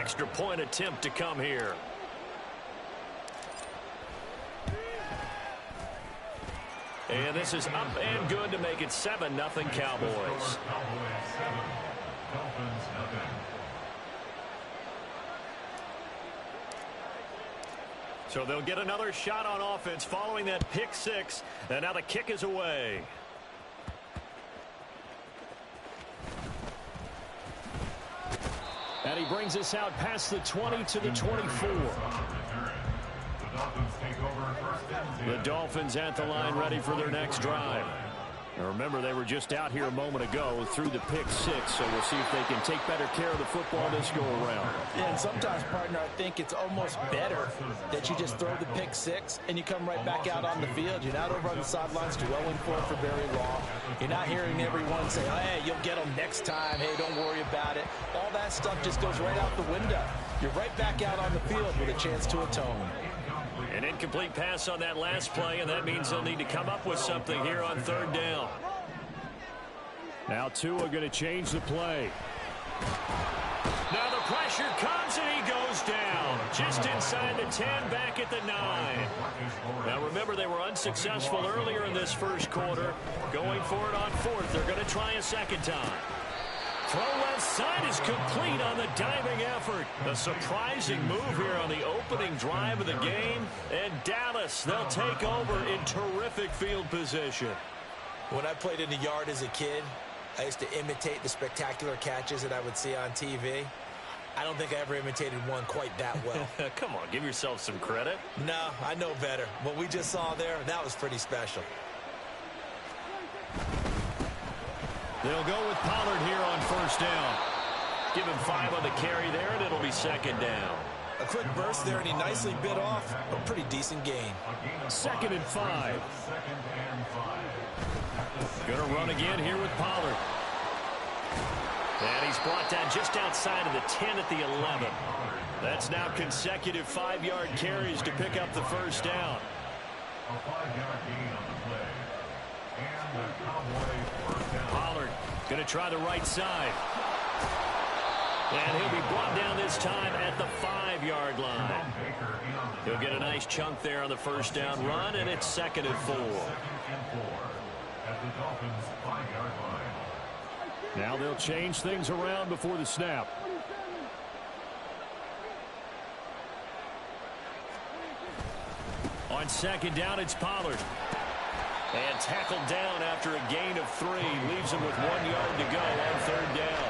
extra point attempt to come here. And this is up and good to make it 7-0 Cowboys. So they'll get another shot on offense following that pick six. And now the kick is away. And he brings us out past the 20 to the 24. The Dolphins at the line ready for their next drive. Now remember, they were just out here a moment ago through the pick six, so we'll see if they can take better care of the football this go around. Yeah, and sometimes, partner, I think it's almost better that you just throw the pick six and you come right back out on the field. You're not over on the sidelines dwelling for very long. You're not hearing everyone say, hey, you'll get them next time. Hey, don't worry about it. All that stuff just goes right out the window. You're right back out on the field with a chance to atone. An incomplete pass on that last play, and that means they'll need to come up with something here on third down. Now Tua going to change the play. Now the pressure comes, and he goes down. Just inside the 10, back at the 9. Now remember, they were unsuccessful earlier in this first quarter. Going for it on fourth. They're going to try a second time. Throw left side is complete on the diving effort. A surprising move here on the opening drive of the game. And Dallas, they'll take over in terrific field position. When I played in the yard as a kid, I used to imitate the spectacular catches that I would see on TV. I don't think I ever imitated one quite that well. Come on, give yourself some credit. No, I know better. What we just saw there, that was pretty special. They'll go with Pollard here on first down. Give him 5 on the carry there, and it'll be second down. A quick burst there, and he nicely bit off a pretty decent gain. 2nd and 5. Going to run again here with Pollard. And he's brought down just outside of the 10 at the 11. That's now consecutive 5-yard carries to pick up the first down. Pollard going to try the right side. And he'll be brought down this time at the 5-yard line. He'll get a nice chunk there on the first down run, and it's 2nd and 4. Now they'll change things around before the snap. On second down, it's Pollard. And tackled down after a gain of 3. Leaves him with 1 yard to go on third down.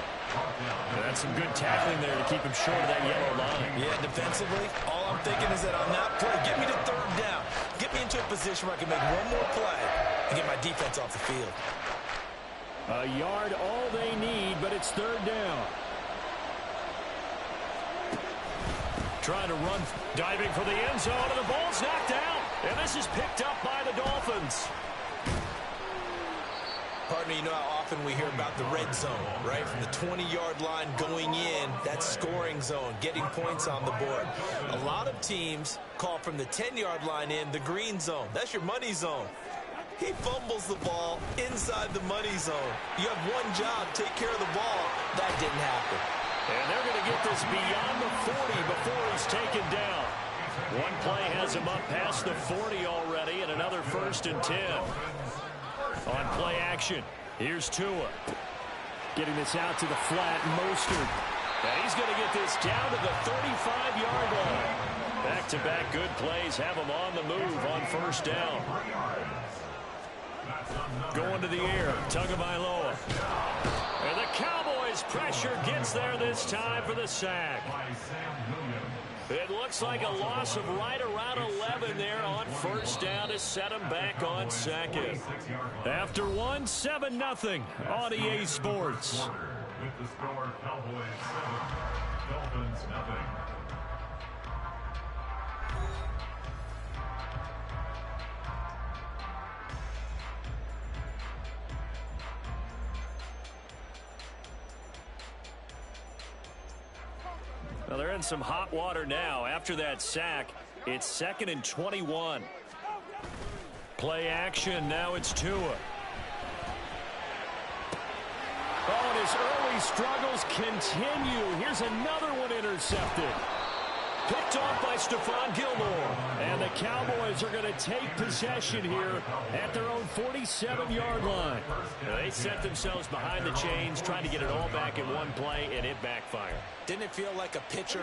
That's some good tackling there to keep him short of that yellow line. Yeah, defensively, all I'm thinking is that on that play, get me to third down. Get me into a position where I can make one more play and get my defense off the field. A yard all they need, but it's third down. Trying to run, diving for the end zone, and the ball's knocked out. And this is picked up by the Dolphins. Partner, you know how often we hear about the red zone, right? From the 20-yard line going in, that's scoring zone, getting points on the board. A lot of teams call from the 10-yard line in the green zone. That's your money zone. He fumbles the ball inside the money zone. You have one job, take care of the ball. That didn't happen. And they're going to get this beyond the 40 before he's taken down. One play has him up past the 40 already, and another 1st and 10. On play action, here's Tua. Getting this out to the flat, Mostert. And he's going to get this down to the 35-yard line. Back-to-back good plays have him on the move on first down. Going to the air, Tagovailoa. And the Cowboys pressure gets there this time for the sack. It looks like a loss of right around 11 there on first down to set him back on second. After 1, 7-0 on EA Sports. With the score, Cowboys 7, Dolphins 0. Well, they're in some hot water now. After that sack, it's 2nd and 21. Play action. Now it's Tua. Oh, and his early struggles continue. Here's another one intercepted. Picked off by Stephon Gilmore. And the Cowboys are going to take possession here at their own 47-yard line. They set themselves behind the chains, trying to get it all back in one play, and it backfired. Didn't it feel like a pitcher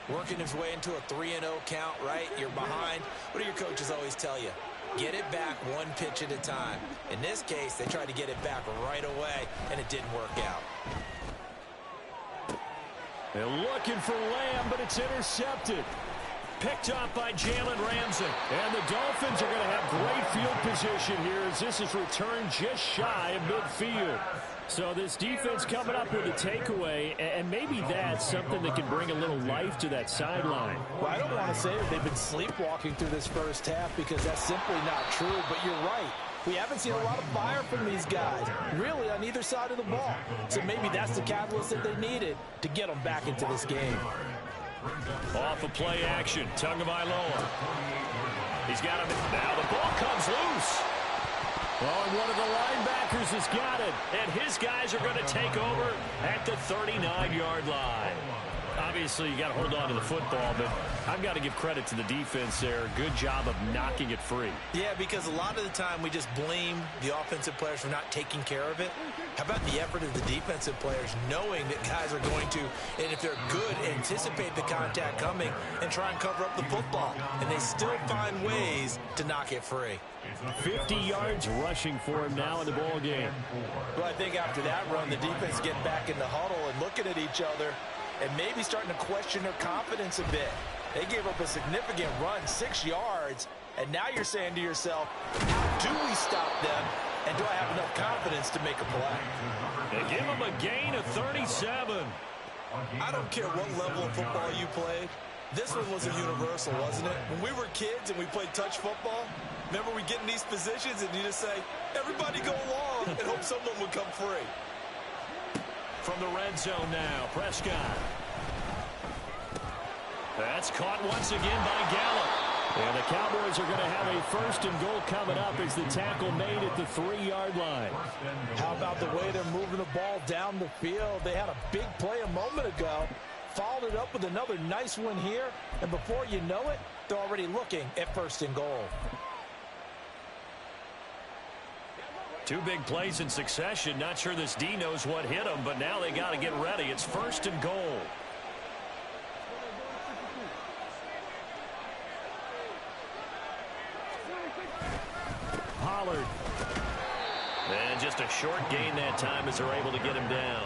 working his way into a 3-0 count, right? You're behind. What do your coaches always tell you? Get it back one pitch at a time. In this case, they tried to get it back right away, and it didn't work out. They're looking for Lamb, but it's intercepted. Picked off by Jalen Ramsey. And the Dolphins are going to have great field position here as this is returned just shy of midfield. So this defense coming up with a takeaway, and maybe that's something that can bring a little life to that sideline. Well, I don't want to say that they've been sleepwalking through this first half because that's simply not true, but you're right. We haven't seen a lot of fire from these guys, really, on either side of the ball. So maybe that's the catalyst that they needed to get them back into this game. Off of play action, Tagovailoa. He's got him. Now the ball comes loose. Oh, and one of the linebackers has got it. And his guys are going to take over at the 39-yard line. Obviously, you got to hold on to the football, but I've got to give credit to the defense there. Good job of knocking it free. Yeah, because a lot of the time we just blame the offensive players for not taking care of it. How about the effort of the defensive players knowing that guys are going to, and if they're good, anticipate the contact coming and try and cover up the football. And they still find ways to knock it free. 50 yards rushing for him now in the ball game. Well, I think after that run, the defense getting back in the huddle and looking at each other and maybe starting to question their confidence a bit. They gave up a significant run, 6 yards, and now you're saying to yourself, how do we stop them, and do I have enough confidence to make a play? They give them a gain of 37. I don't care what level of football you played. This one was a universal, wasn't it? When we were kids and we played touch football, remember we get in these positions and you just say, everybody go along and hope someone would come free. From the red zone now, Prescott. That's caught once again by Gallup. And the Cowboys are going to have a 1st and goal coming up as the tackle made at the 3-yard line. How about the way they're moving the ball down the field? They had a big play a moment ago, followed it up with another nice one here, and before you know it, they're already looking at 1st and goal. 2 big plays in succession. Not sure this D knows what hit them, but now they got to get ready. It's 1st and goal. Pollard. And just a short gain that time as they're able to get him down.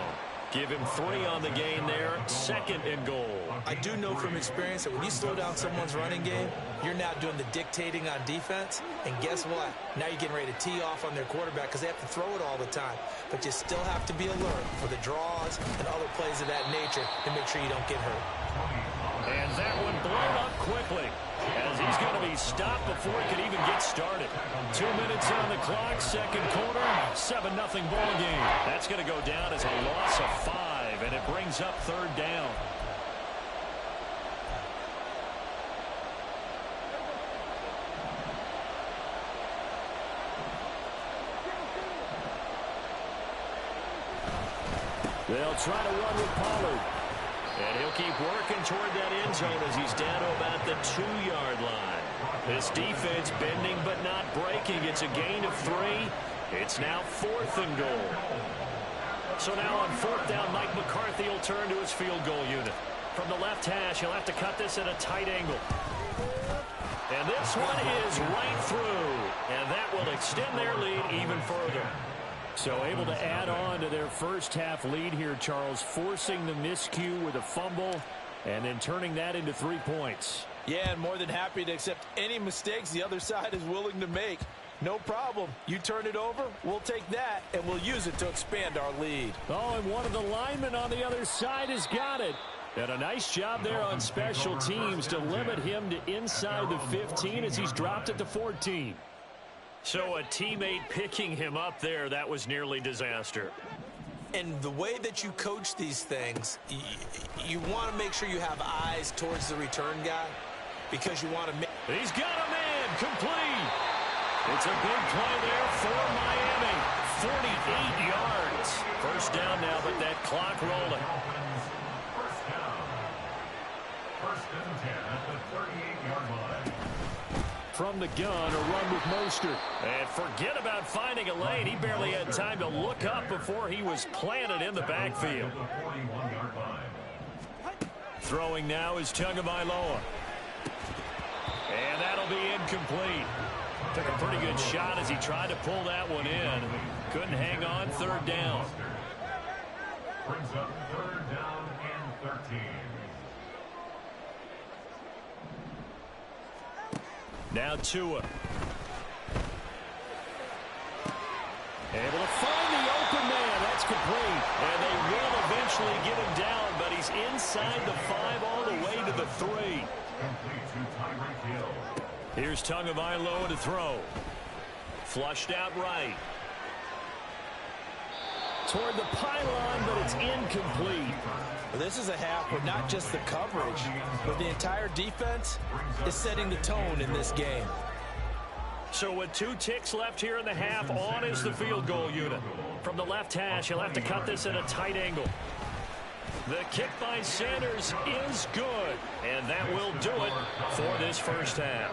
Give him 3 on the gain there. 2nd and goal. I do know from experience that when you slow down someone's running game, you're now doing the dictating on defense. And guess what? Now you're getting ready to tee off on their quarterback because they have to throw it all the time. But you still have to be alert for the draws and other plays of that nature to make sure you don't get hurt. And that one blown up quickly as he's going to be stopped before he can even get started. 2 minutes on the clock, 2nd quarter, 7-0 ball game. That's going to go down as a loss of 5, and it brings up 3rd down. They'll try to run with Pollard. And he'll keep working toward that end zone as he's down to about the 2-yard line. This defense bending but not breaking. It's a gain of 3. It's now 4th and goal. So now on 4th down, Mike McCarthy will turn to his field goal unit. From the left hash, he'll have to cut this at a tight angle. And this one is right through. And that will extend their lead even further. So able to add on to their first half lead here, Charles, forcing the miscue with a fumble and then turning that into 3 points. Yeah, and more than happy to accept any mistakes the other side is willing to make. No problem. You turn it over, we'll take that, and we'll use it to expand our lead. Oh, and one of the linemen on the other side has got it. And a nice job there on special teams to limit him to inside the 15 as he's dropped at the 14. So a teammate picking him up there, that was nearly disaster. And the way that you coach these things, you want to make sure you have eyes towards the return guy because you want to make... He's got a man complete. It's a big play there for Miami. 48 yards. 1st down now, but that clock rolling. From the gun, a run with Mostert. And forget about finding a lane. He barely had time to look up before he was planted in the backfield. Throwing now is Tagovailoa. And that'll be incomplete. Took a pretty good shot as he tried to pull that one in. Couldn't hang on. Third down. Brings up third down and 13. Now Tua. Able to find the open man. That's complete. And they will eventually get him down, but he's inside the 5 all the way to the 3. Here's Tagovailoa to throw. Flushed out right. Toward the pylon, but it's incomplete. Well, this is a half where not just the coverage, but the entire defense is setting the tone in this game. So with 2 ticks left here in the half, on is the field goal unit. From the left hash, he'll have to cut this at a tight angle. The kick by Sanders is good, and that will do it for this first half.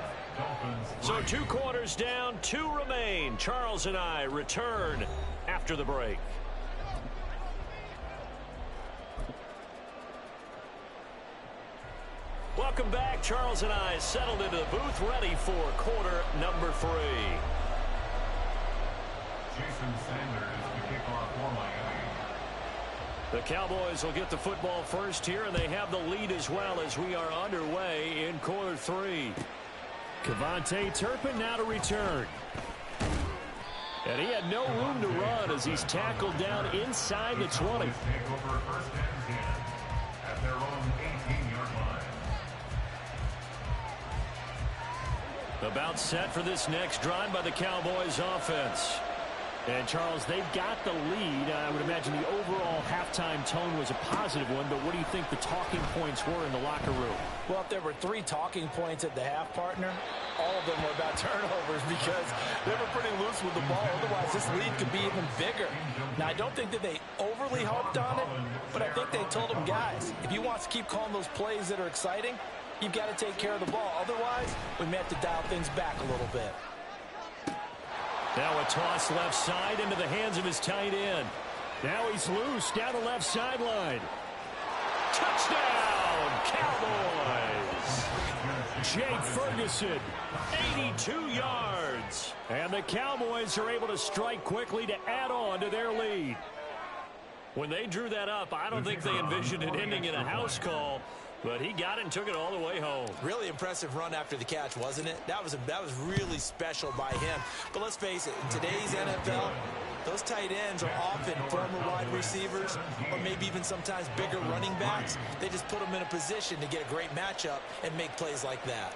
So 2 quarters down, 2 remain. Charles and I return after the break. Welcome back. Charles and I settled into the booth, ready for quarter number 3. Jason Sanders, the kickoff for Miami. The Cowboys will get the football first here, and they have the lead as well as we are underway in quarter 3. Kevontae Turpin now to return. And he had no room to run as he's tackled down inside the 20. Take over first and 10 at their own 18-yard line. About set for this next drive by the Cowboys offense. And, Charles, they've got the lead. I would imagine the overall halftime tone was a positive one, but what do you think the talking points were in the locker room? Well, if there were 3 talking points at the half, partner, all of them were about turnovers because they were pretty loose with the ball. Otherwise, this lead could be even bigger. Now, I don't think that they overly harped on it, but I think they told them, guys, if you want to keep calling those plays that are exciting, you've got to take care of the ball. Otherwise, we may have to dial things back a little bit. Now a toss left side into the hands of his tight end. Now he's loose down the left sideline. Touchdown, Cowboys! Jake Ferguson, 82 yards. and the Cowboys are able to strike quickly to add on to their lead. When they drew that up, I don't think they envisioned it ending in a house call, but he got it and took it all the way home. Really impressive run after the catch, wasn't it? That was really special by him. But let's face it, in today's NFL, those tight ends are often former wide receivers or maybe even sometimes bigger running backs. They just put them in a position to get a great matchup and make plays like that.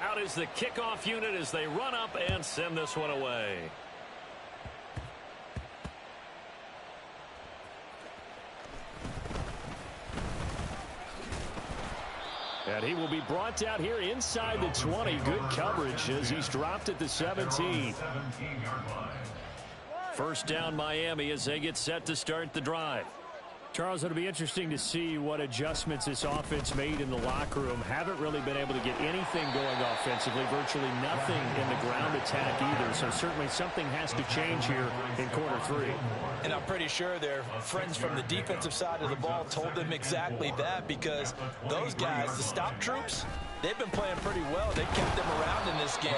Out is the kickoff unit as they run up and send this one away. And he will be brought down here inside the 20. Good coverage as he's dropped at the 17. First down Miami as they get set to start the drive. Charles, it'll be interesting to see what adjustments this offense made in the locker room. Haven't really been able to get anything going offensively. Virtually nothing in the ground attack either. So certainly something has to change here in quarter 3. And I'm pretty sure their friends from the defensive side of the ball told them exactly that, because those guys, the stop troops, they've been playing pretty well. They kept them around in this game.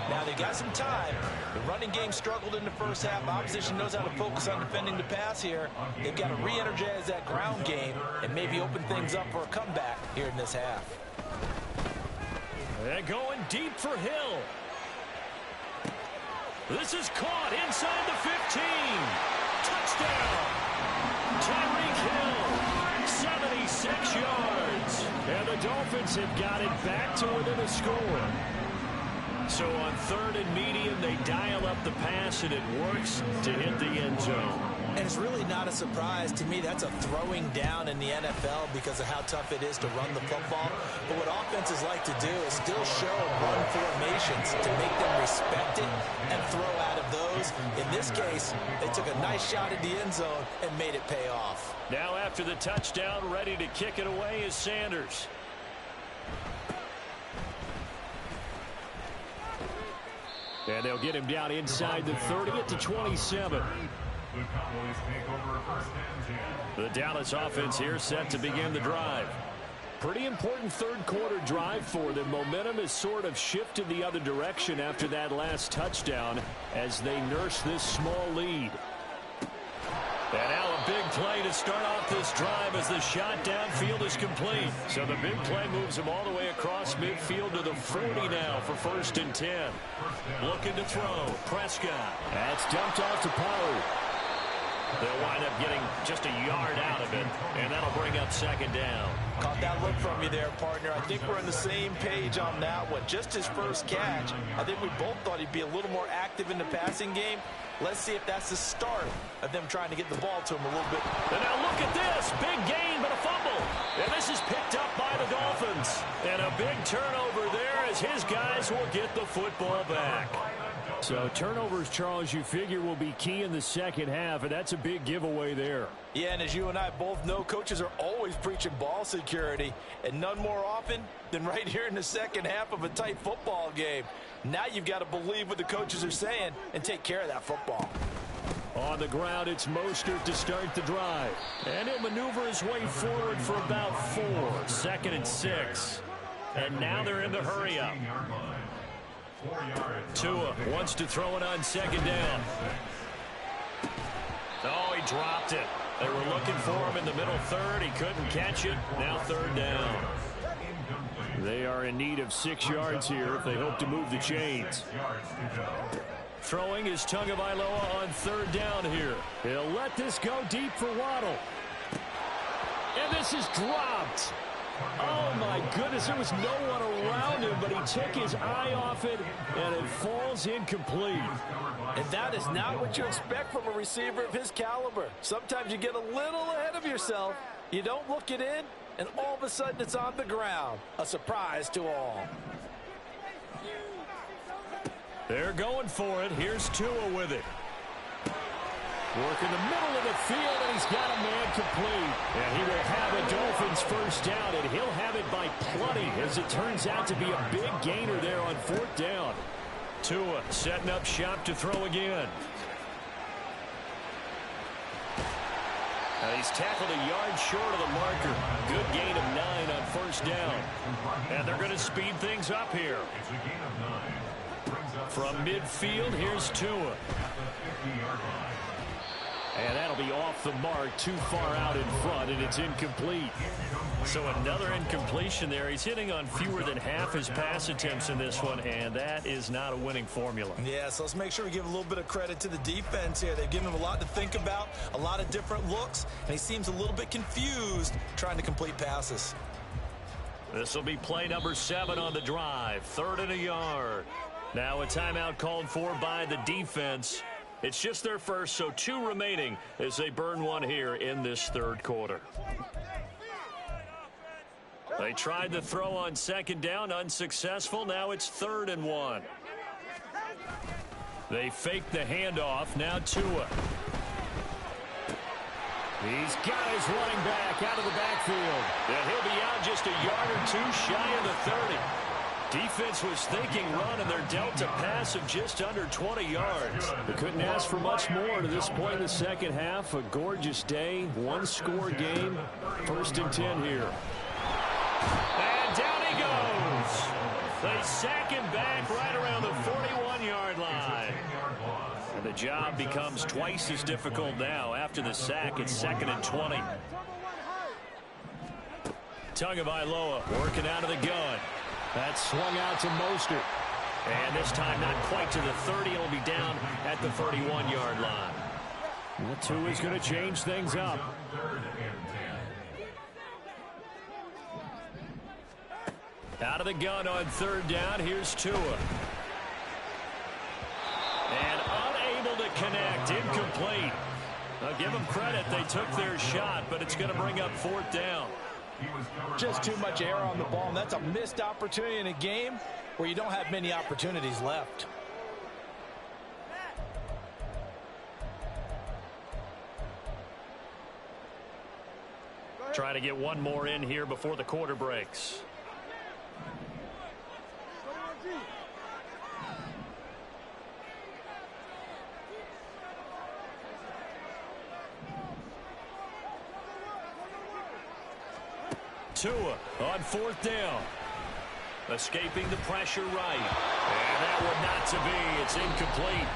Now, they got some time. The running game struggled in the first half. Opposition knows how to focus on defending the pass here. They've got to re-energize that ground game and maybe open things up for a comeback here in this half. They're going deep for Hill. This is caught inside the 15. Touchdown! Tyreek Hill, 76 yards. And the Dolphins have got it back to within a score. So on third and medium, they dial up the pass, and it works to hit the end zone. And it's really not a surprise to me. That's a throwing down in the NFL because of how tough it is to run the football. But what offenses like to do is still show run formations to make them respect it and throw out of those. In this case, they took a nice shot at the end zone and made it pay off. Now after the touchdown, ready to kick it away is Sanders. And they'll get him down inside the 30 at the 27. The Cowboys take over first and 10. The Dallas offense here set to begin the drive. Pretty important third quarter drive for them. Momentum has sort of shifted the other direction after that last touchdown as they nurse this small lead. And now a big play to start off this drive as the shot downfield is complete. So the big play moves them all the way across midfield to the 40 now for first and 10. Looking to throw. Prescott. That's dumped off to Pollard. They'll wind up getting just a yard out of it, and that'll bring up second down. Caught that look from you there, partner. I think we're on the same page on that one. Just his first catch. I think we both thought he'd be a little more active in the passing game. Let's see if that's the start of them trying to get the ball to him a little bit. And now look at this. Big gain, but a fumble. And this is picked up by the Dolphins. And a big turnover there as his guys will get the football back. So turnovers, Charles, you figure will be key in the second half, and that's a big giveaway there. Yeah, and as you and I both know, coaches are always preaching ball security, and none more often than right here in the second half of a tight football game. Now you've got to believe what the coaches are saying and take care of that football. On the ground, it's Mostert to start the drive. And he'll maneuver his way forward for about 4. 2nd and 6. And now they're in the hurry-up. Tua wants to throw it on second down. Oh, he dropped it. They were looking for him in the middle third. He couldn't catch it. Now third down. They are in need of 6 yards here if they hope to move the chains. Throwing is Tagovailoa on third down here. He'll let this go deep for Waddle. And this is dropped. Oh, my goodness, there was no one around him, but he took his eye off it, and it falls incomplete. And that is not what you expect from a receiver of his caliber. Sometimes you get a little ahead of yourself, you don't look it in, and all of a sudden it's on the ground. A surprise to all. They're going for it. Here's Tua with it. Work in the middle of the field, and he's got a man complete. And he will have a Dolphins first down, and he'll have it by plenty, as it turns out to be a big gainer there on 4th down. Tua setting up shop to throw again. He's tackled a yard short of the marker. Good gain of 9 on first down. And they're going to speed things up here. From midfield, here's Tua. And that'll be off the mark, too far out in front, and it's incomplete. So another incompletion there. He's hitting on fewer than half his pass attempts in this one, and that is not a winning formula. Yeah, so let's make sure we give a little bit of credit to the defense here. They've given him a lot to think about, a lot of different looks, and he seems a little bit confused trying to complete passes. This will be play number 7 on the drive. 3rd and a yard. Now a timeout called for by the defense. It's just their first, so 2 remaining as they burn one here in this third quarter. They tried the throw on second down, unsuccessful. Now it's 3rd and 1. They fake the handoff. Now Tua. He's got his running back out of the backfield. And he'll be out just a yard or 2 shy of the 30. Defense was thinking run, and they're dealt a pass of just under 20 yards. They couldn't ask for much more to this point in the second half. A gorgeous day, 1-score game. 1st and 10 here. And down he goes. They sack him back right around the 41-yard line. And the job becomes twice as difficult now. After the sack, it's 2nd and 20. Tagovailoa working out of the gun. That's swung out to Mostert. And this time not quite to the 30. It'll be down at the 31-yard line. Well, Tua is going to change things up. Out of the gun on 3rd down. Here's Tua. And unable to connect. Incomplete. I'll give them credit. They took their shot, but it's going to bring up 4th down. Just too much air on the ball, and that's a missed opportunity in a game where you don't have many opportunities left. Trying to get one more in here before the quarter breaks. Tua on 4th down. Escaping the pressure right. And that one not to be. It's incomplete.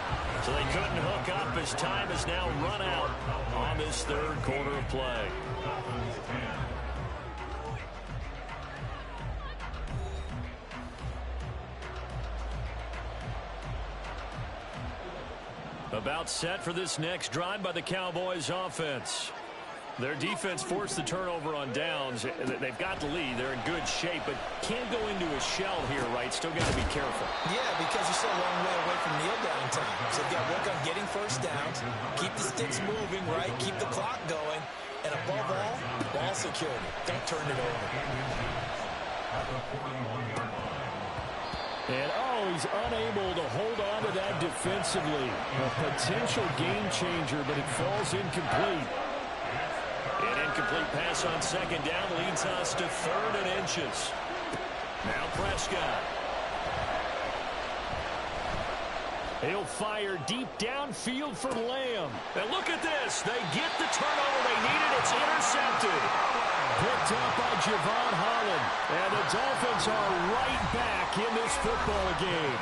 So they couldn't hook up as time has now run out on this 3rd quarter of play. About set for this next drive by the Cowboys offense. Their defense forced the turnover on downs. They've got the lead. They're in good shape, but can't go into a shell here, right? Still got to be careful. Yeah, because you're still a long way away from kneel down time. So you've got to work on getting first downs, keep the sticks moving, right? Keep the clock going. And above all, ball security. Don't turn it over. And, he's unable to hold on to that defensively. A potential game changer, but it falls incomplete. An incomplete pass on 2nd down leads us to 3rd and inches. Now Prescott. He'll fire deep downfield for Lamb. And look at this. They get the turnover they needed. It's intercepted. Picked up by Javon Holland. And the Dolphins are right back in this football game.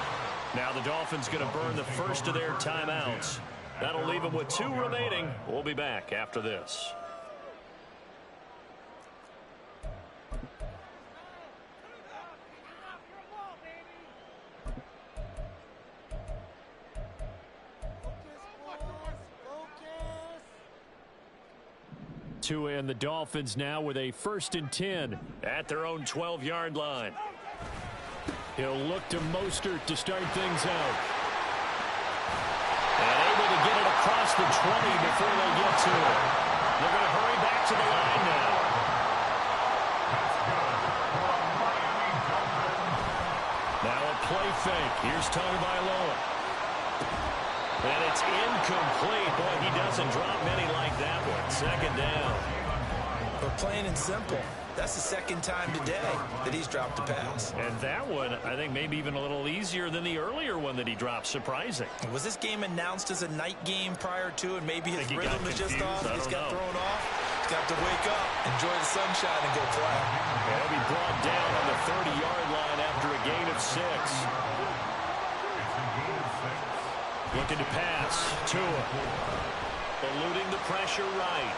Now the Dolphins going to burn the first of their timeouts. That'll leave them with 2 remaining. We'll be back after this. Tua and the Dolphins now with a 1st and 10 at their own 12-yard line. He'll look to Mostert to start things out. And able to get it across the 20 before they get to it. They're going to hurry back to the line now. Now a play fake. Here's Tagovailoa. And it's incomplete. Boy, he doesn't drop many like that one. 2nd down. But plain and simple, that's the 2nd time today that he's dropped a pass. And that one, I think, maybe even a little easier than the earlier one that he dropped. Surprising. Was this game announced as a night game prior to, and maybe his rhythm is just off? He's got thrown off. He's got to wake up, enjoy the sunshine, and go play. And he'll be brought down on the 30-yard line after a gain of 6. Looking to pass. Tua. Eluding the pressure right.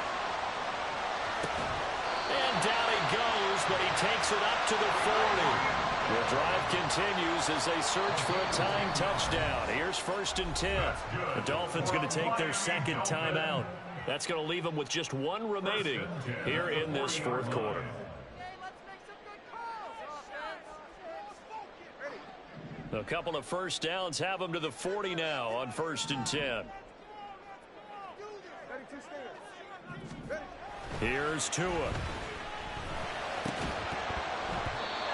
And down he goes, but he takes it up to the 40. The drive continues as they search for a tying touchdown. Here's 1st and 10. The Dolphins going to take their 2nd timeout. That's going to leave them with just 1 remaining here in this 4th quarter. A couple of first downs have them to the 40 now on 1st and 10. Here's Tua.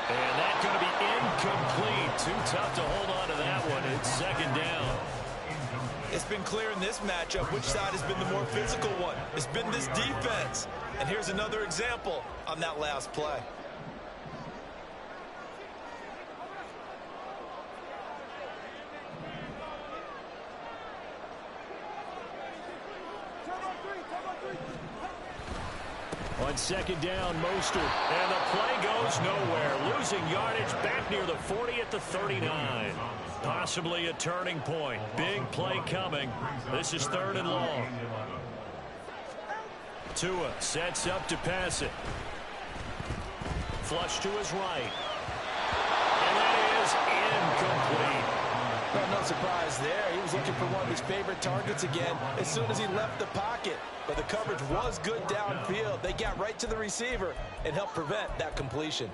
And that's going to be incomplete. Too tough to hold on to that one. It's 2nd down. It's been clear in this matchup which side has been the more physical one. It's been this defense. And here's another example on that last play. On 2nd down, Mostert. And the play goes nowhere. Losing yardage back near the 40 at the 39. Possibly a turning point. Big play coming. This is 3rd and long. Tua sets up to pass it. Flush to his right. And that is incomplete. Well, no surprise there. He was looking for one of his favorite targets again as soon as he left the pocket. But the coverage was good downfield. They got right to the receiver and helped prevent that completion.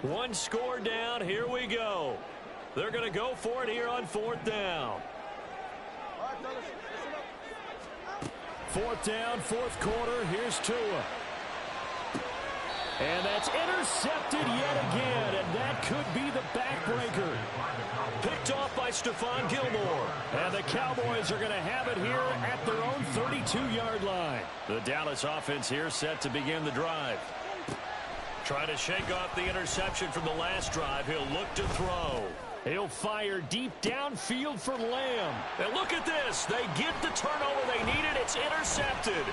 1 score down. Here we go. They're going to go for it here on 4th down. 4th down, 4th quarter. Here's Tua. And that's intercepted yet again, and that could be the backbreaker. Picked off by Stephon Gilmore. And the Cowboys are going to have it here at their own 32-yard line. The Dallas offense here set to begin the drive. Trying to shake off the interception from the last drive. He'll look to throw. He'll fire deep downfield for Lamb. And look at this. They get the turnover they needed. It's intercepted.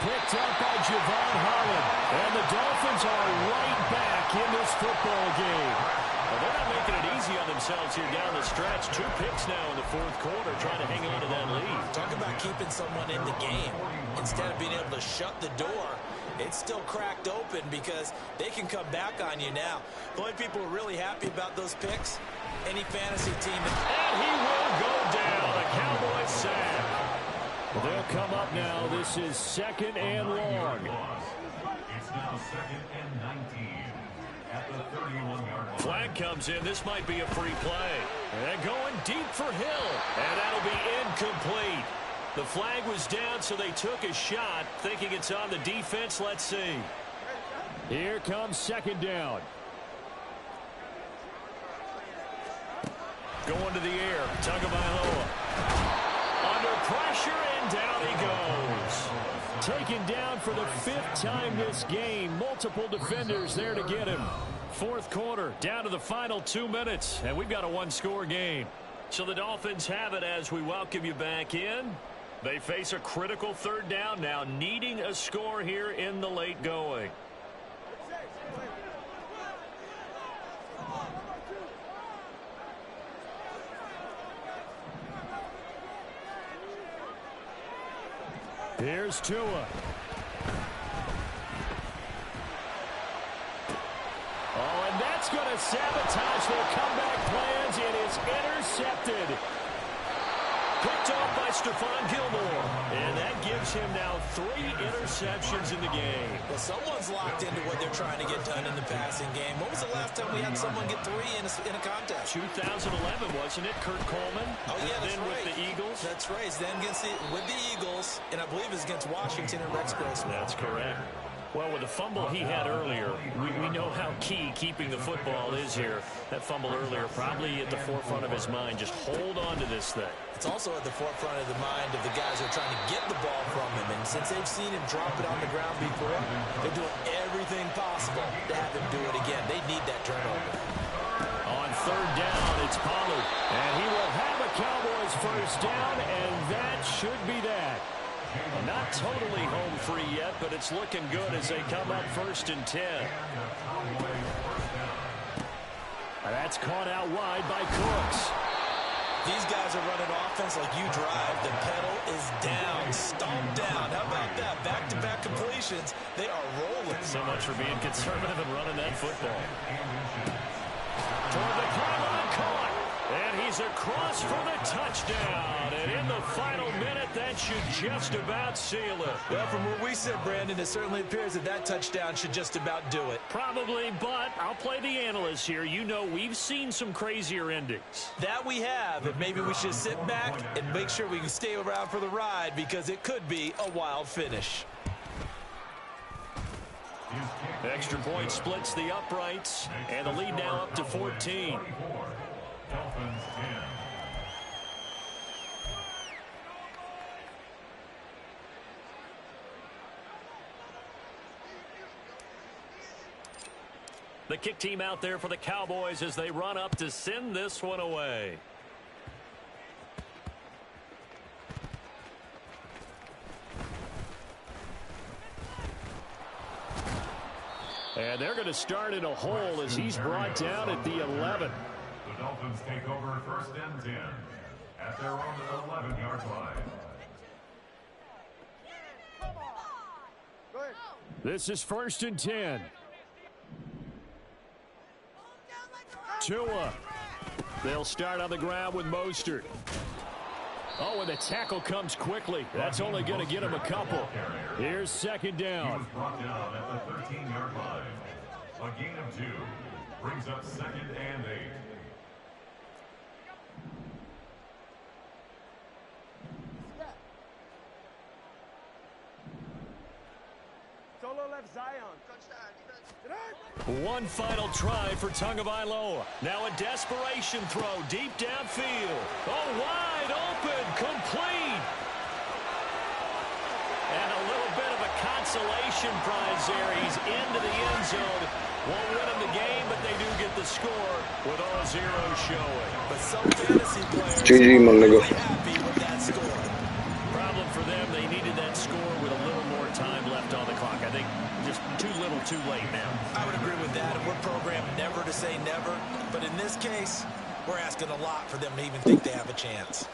Picked up by Javon Holland. And the Dolphins are right back in this football game. Well, they're not making it easy on themselves here down the stretch. 2 picks now in the fourth quarter, trying to hang on to that lead. Talk about keeping someone in the game. Instead of being able to shut the door, it's still cracked open because they can come back on you now. The only people who are really happy about those picks, any fantasy team. And he will go down. A Cowboys sack. They'll come up now. This is 2nd and long. It's now 2nd and 19 at the 31-yard line. Flag comes in. This might be a free play. And going deep for Hill. And that'll be incomplete. The flag was down, so they took a shot, thinking it's on the defense. Let's see. Here comes 2nd down. Going to the air. Tagovailoa. Under pressure, and down he goes. Taken down for the 5th time this game. Multiple defenders there to get him. Fourth quarter, down to the final 2 minutes, and we've got a 1-score game. So the Dolphins have it as we welcome you back in. They face a critical 3rd down now, needing a score here in the late going. Here's Tua. Oh, and that's going to sabotage their comeback plans. It is intercepted. Picked off by Stephon Gilmore. And that gives him now 3 interceptions in the game. Well, someone's locked into what they're trying to get done in the passing game. When was the last time we had someone get 3 in a contest? 2011, wasn't it? Kurt Coleman. Oh, yeah, that's then right. With the Eagles. That's right. Then with the Eagles, and I believe it's against Washington and Rex Grossman. That's correct. Well, with the fumble he had earlier, we know how key keeping the football is here. That fumble earlier probably at the forefront of his mind. Just hold on to this thing. It's also at the forefront of the mind of the guys who are trying to get the ball from him. And since they've seen him drop it on the ground before, they're doing everything possible to have him do it again. They need that turnover. On 3rd down, it's Pollard. And he will have a Cowboys 1st down, and that should be that. Not totally home free yet, but it's looking good as they come up 1st and 10. That's caught out wide by Cooks. These guys are running offense like you drive. The pedal is down, stomped down. How about that? Back-to-back completions. They are rolling. So much for being conservative and running that football. Toward the pylon, caught. And he's across for the touchdown. And in the final minute, that should just about seal it. Well, from where we sit, Brandon, it certainly appears that touchdown should just about do it. Probably, but I'll play the analyst here. You know we've seen some crazier endings. That we have, and maybe we should sit back and make sure we can stay around for the ride because it could be a wild finish. Extra point splits the uprights, and the lead now up to 14. Dolphins 10. The kick team out there for the Cowboys as they run up to send this one away. And they're going to start in a hole as he's brought down at the 11. The Dolphins take over 1st and 10 at their own 11-yard line. This is 1st and 10. Tua. They'll start on the ground with Mostert. Oh, and the tackle comes quickly. That's only going to get him a couple. Here's 2nd down. He was brought down at the 13-yard line. A gain of 2 brings up 2nd and 8. Solo. One final try for Tagovailoa. Now a desperation throw deep downfield. Oh, wide open, complete. And a little bit of a consolation prize there. He's into the end zone. Won't win him the game, but they do get the score with all zeros showing. But some fantasy players GG, my nigga. are happy with that score. Problem for them, they needed that score with a little more time left on the clock. I think just too little, too late now. I would agree with that, and we're programmed never to say never. But in this case, we're asking a lot for them to even think they have a chance.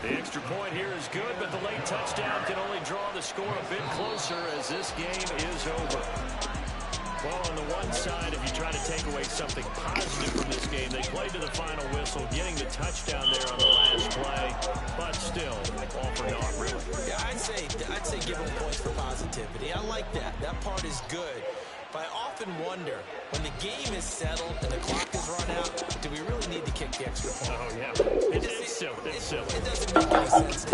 The extra point here is good, but the late touchdown can only draw the score a bit closer as this game is over. Well, on the one side, if you try to take away something positive from this game, they played to the final whistle, getting the touchdown there on the last play, but still, all for naught, really. Yeah, I'd say give them points for positivity. I like that. That part is good. But I often wonder, when the game is settled and the clock is run out, do we really need to kick the extra point? Oh, yeah. It's silly. It's silly. It doesn't make any sense to